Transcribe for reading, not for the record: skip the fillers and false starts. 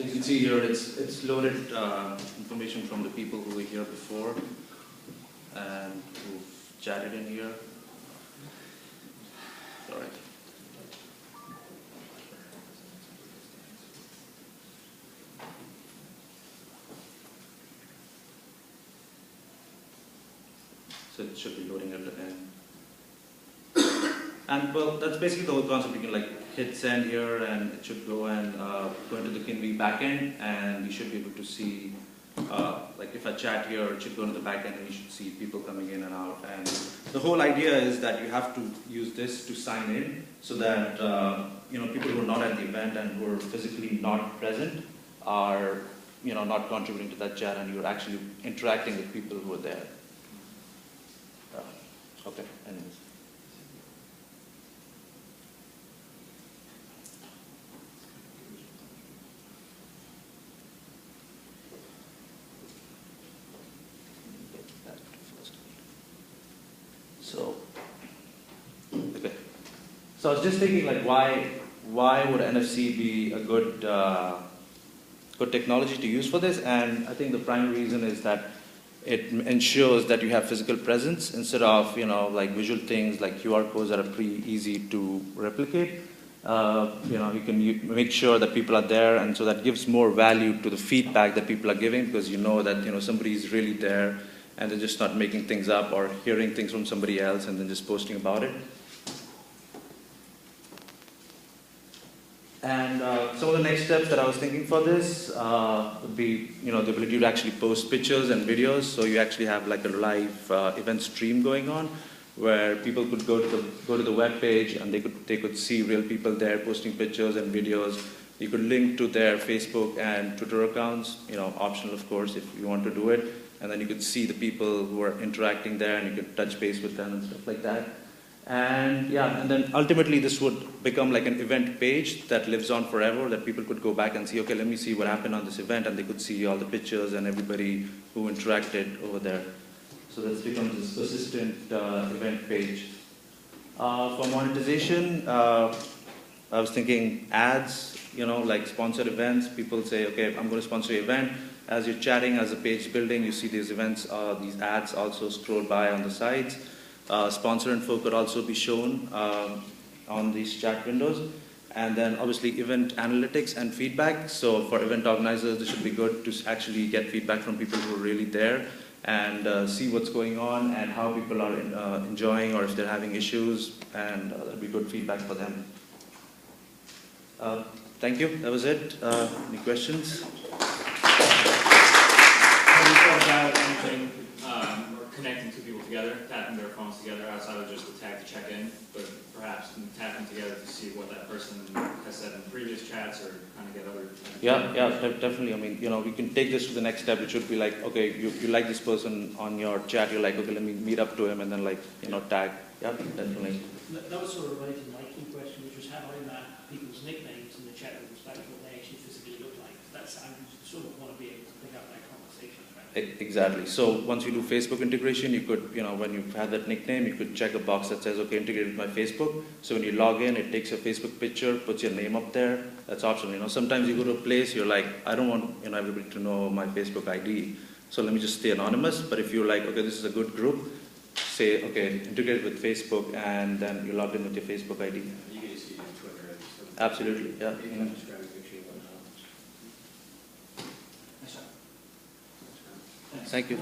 you can see here, it's loaded information from the people who were here before and who've chatted in here. All right. So it should be loading at the end. And well, that's basically the whole concept. You can like hit send here, and it should go and go into the Kinvi backend, and you should be able to see, like if I chat here, it should go into the backend, and you should see people coming in and out. And the whole idea is that you have to use this to sign in, so that people who are not at the event and who are physically not present are not contributing to that chat, and you're actually interacting with people who are there. Okay. Anyways. So I was just thinking, like, why would NFC be a good technology to use for this? And I think the primary reason is that it ensures that you have physical presence instead of like visual things like QR codes that are pretty easy to replicate. You can make sure that people are there, and so that gives more value to the feedback that people are giving, because that somebody is really there and they're just not making things up or hearing things from somebody else and then just posting about it. And some of the next steps that I was thinking for this would be, the ability to actually post pictures and videos. So you actually have like a live event stream going on, where people could go to the web page, and they could see real people there posting pictures and videos. You could link to their Facebook and Twitter accounts, optional of course if you want to do it. And then you could see the people who are interacting there, and you could touch base with them and stuff like that. And and then ultimately this would become like an event page that lives on forever, that people could go back and see, okay, let me see what happened on this event, and they could see all the pictures and everybody who interacted over there. So this becomes this persistent event page. For monetization, I was thinking ads, like sponsored events. People say, okay, I'm going to sponsor an event. As you're chatting, as the page is building, you see these events, these ads also scroll by on the sides. Sponsor info could also be shown on these chat windows. And then obviously event analytics and feedback. So for event organizers, this should be good to actually get feedback from people who are really there, and see what's going on and how people are enjoying, or if they're having issues, and that'll be good feedback for them. Thank you. That was it. Any questions? Have you thought about anything or connecting two people together, tapping their phones together outside of just the tag to check in, but perhaps tapping together to see what that person has said in previous chats, or kind of get other... Definitely. I mean, we can take this to the next step, which would be like, okay, you like this person on your chat, you're like, okay, let me meet up to him, and then like, tag. Yeah, definitely. That was sort of related to my key question, which was how I map people's nicknames in the chat with respect to what they actually physically look like. That's, I sort of want to be able to pick up that conversation. Right? Exactly. So once you do Facebook integration, you could, when you have that nickname, you could check a box that says, okay, integrate with my Facebook. So when you log in, it takes your Facebook picture, puts your name up there. That's optional. Sometimes you go to a place, you're like, I don't want everybody to know my Facebook ID. So let me just stay anonymous. But if you're like, okay, this is a good group, say, okay, integrate with Facebook, and then you log in with your Facebook ID. You can just use Twitter. Absolutely, yeah. Thank you.